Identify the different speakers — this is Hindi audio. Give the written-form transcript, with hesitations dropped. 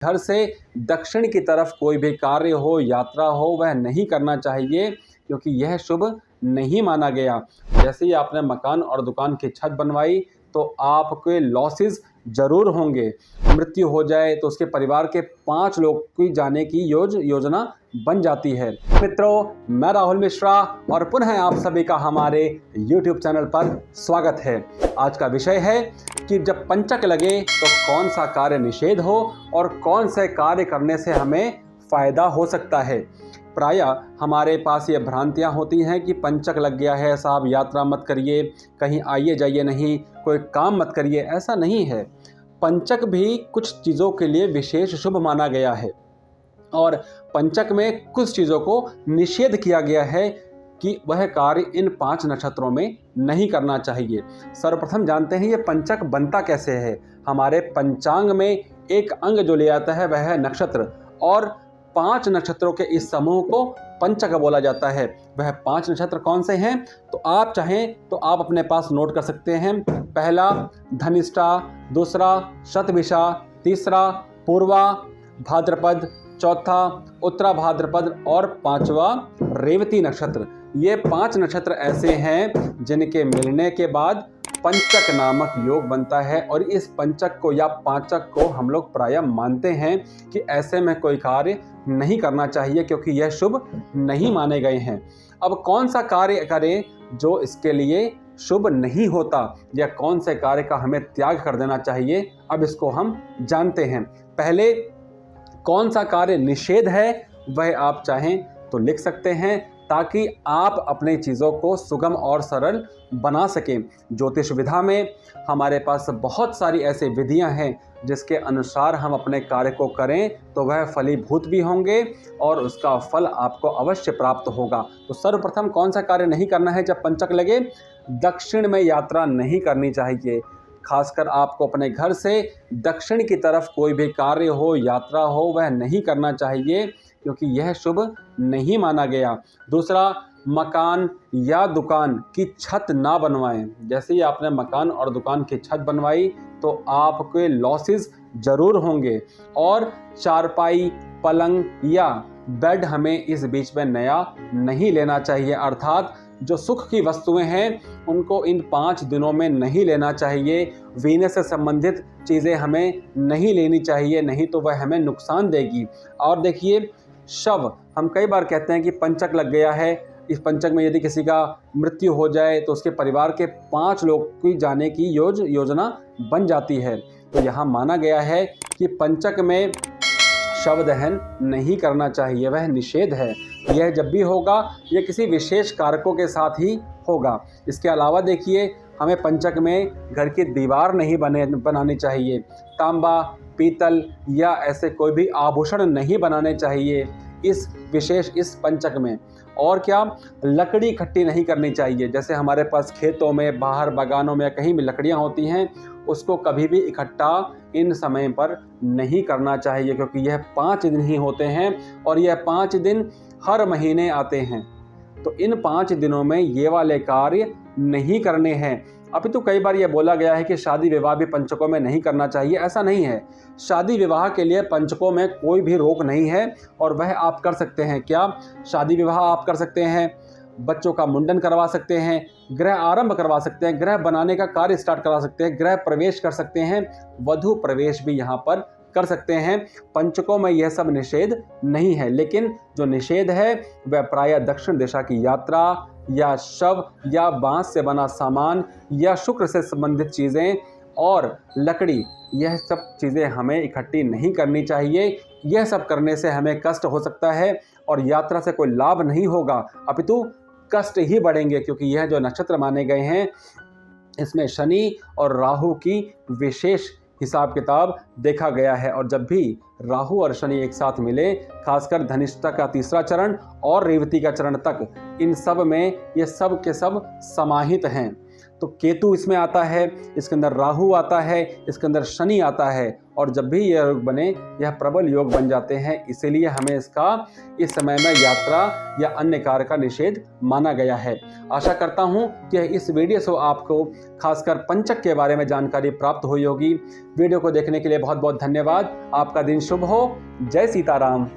Speaker 1: घर से दक्षिण की तरफ कोई भी कार्य हो, यात्रा हो, वह नहीं करना चाहिए क्योंकि यह शुभ नहीं माना गया। जैसे ही आपने मकान और दुकान की छत बनवाई तो आपके लॉसेस ज़रूर होंगे। मृत्यु हो जाए तो उसके परिवार के 5 लोग की जाने की योजना बन जाती है। मित्रों, मैं राहुल मिश्रा और पुनः आप सभी का हमारे YouTube चैनल पर स्वागत है। आज का विषय है कि जब पंचक लगे तो कौन सा कार्य निषेध हो और कौन से कार्य करने से हमें फ़ायदा हो सकता है। प्रायः हमारे पास ये भ्रांतियाँ होती हैं कि पंचक लग गया है साहब, यात्रा मत करिए, कहीं आइए जाइए नहीं, कोई काम मत करिए। ऐसा नहीं है। पंचक भी कुछ चीज़ों के लिए विशेष शुभ माना गया है और पंचक में कुछ चीज़ों को निषेध किया गया है कि वह कार्य इन 5 नक्षत्रों में नहीं करना चाहिए। सर्वप्रथम जानते हैं ये पंचक बनता कैसे है। हमारे पंचांग में एक अंग जो ले आता है वह है नक्षत्र और 5 नक्षत्रों के इस समूह को पंचक बोला जाता है। वह 5 नक्षत्र कौन से हैं तो आप चाहें तो आप अपने पास नोट कर सकते हैं। पहला धनिष्ठा, दूसरा शतभिषा, तीसरा पूर्वा भाद्रपद, चौथा उत्तरा भाद्रपद और 5वां रेवती नक्षत्र। ये 5 नक्षत्र ऐसे हैं जिनके मिलने के बाद पंचक नामक योग बनता है और इस पंचक को या पांचक को हम लोग प्रायः मानते हैं कि ऐसे में कोई कार्य नहीं करना चाहिए क्योंकि यह शुभ नहीं माने गए हैं। अब कौन सा कार्य करें जो इसके लिए शुभ नहीं होता या कौन से कार्य का हमें त्याग कर देना चाहिए, अब इसको हम जानते हैं। पहले कौन सा कार्य निषेध है वह आप चाहें तो लिख सकते हैं ताकि आप अपने चीज़ों को सुगम और सरल बना सकें। ज्योतिष विधा में हमारे पास बहुत सारी ऐसी विधियां हैं जिसके अनुसार हम अपने कार्य को करें तो वह फलीभूत भी होंगे और उसका फल आपको अवश्य प्राप्त होगा। तो सर्वप्रथम कौन सा कार्य नहीं करना है जब पंचक लगे? दक्षिण में यात्रा नहीं करनी चाहिए। खासकर आपको अपने घर से दक्षिण की तरफ कोई भी कार्य हो, यात्रा हो, वह नहीं करना चाहिए क्योंकि यह शुभ नहीं माना गया। दूसरा, मकान या दुकान की छत ना बनवाएं। जैसे ही आपने मकान और दुकान की छत बनवाई तो आपके लॉसेस ज़रूर होंगे और चारपाई, पलंग या बेड हमें इस बीच में नया नहीं लेना चाहिए। अर्थात जो सुख की वस्तुएं हैं उनको इन 5 दिनों में नहीं लेना चाहिए। वीने से संबंधित चीज़ें हमें नहीं लेनी चाहिए, नहीं तो वह हमें नुकसान देगी। और देखिए, शव, हम कई बार कहते हैं कि पंचक लग गया है, इस पंचक में यदि किसी का मृत्यु हो जाए तो उसके परिवार के 5 लोग की जाने की योजना बन जाती है। तो यहाँ माना गया है कि पंचक में शव दहन नहीं करना चाहिए, वह निषेध है। यह जब भी होगा यह किसी विशेष कारकों के साथ ही होगा। इसके अलावा देखिए, हमें पंचक में घर की दीवार नहीं बनानी चाहिए। तांबा, पीतल या ऐसे कोई भी आभूषण नहीं बनाने चाहिए इस पंचक में। और क्या, लकड़ी इकट्ठी नहीं करनी चाहिए। जैसे हमारे पास खेतों में, बाहर बागानों में कहीं भी लकड़ियाँ होती हैं, उसको कभी भी इकट्ठा इन समय पर नहीं करना चाहिए क्योंकि यह 5 दिन ही होते हैं और यह 5 दिन हर महीने आते हैं। तो इन 5 दिनों में ये वाले कार्य नहीं करने हैं। अभी तो कई बार यह बोला गया है कि शादी विवाह भी पंचकों में नहीं करना चाहिए। ऐसा नहीं है। शादी विवाह के लिए पंचकों में कोई भी रोक नहीं है और वह आप कर सकते हैं। क्या? शादी विवाह आप कर सकते हैं, बच्चों का मुंडन करवा सकते हैं, गृह आरंभ करवा सकते हैं, गृह बनाने का कार्य स्टार्ट करा सकते हैं, गृह प्रवेश कर सकते हैं, वधू प्रवेश भी यहाँ पर कर सकते हैं। पंचकों में यह सब निषेध नहीं है। लेकिन जो निषेध है वह प्रायः दक्षिण दिशा की यात्रा या शव या बांस से बना सामान या शुक्र से संबंधित चीज़ें और लकड़ी, यह सब चीज़ें हमें इकट्ठी नहीं करनी चाहिए। यह सब करने से हमें कष्ट हो सकता है और यात्रा से कोई लाभ नहीं होगा, अपितु कष्ट ही बढ़ेंगे क्योंकि यह जो नक्षत्र माने गए हैं इसमें शनि और राहु की विशेष हिसाब किताब देखा गया है। और जब भी राहु और शनि एक साथ मिले, खासकर धनिष्ठा का 3रा चरण और रेवती का चरण तक, इन सब में ये सब के सब समाहित हैं। तो केतु इसमें आता है, इसके अंदर राहु आता है, इसके अंदर शनि आता है और जब भी यह योग बने यह प्रबल योग बन जाते हैं। इसीलिए हमें इसका इस समय में यात्रा या अन्य कार्य का निषेध माना गया है। आशा करता हूं कि इस वीडियो से आपको खासकर पंचक के बारे में जानकारी प्राप्त हुई होगी। वीडियो को देखने के लिए बहुत बहुत धन्यवाद। आपका दिन शुभ हो। जय सीताराम।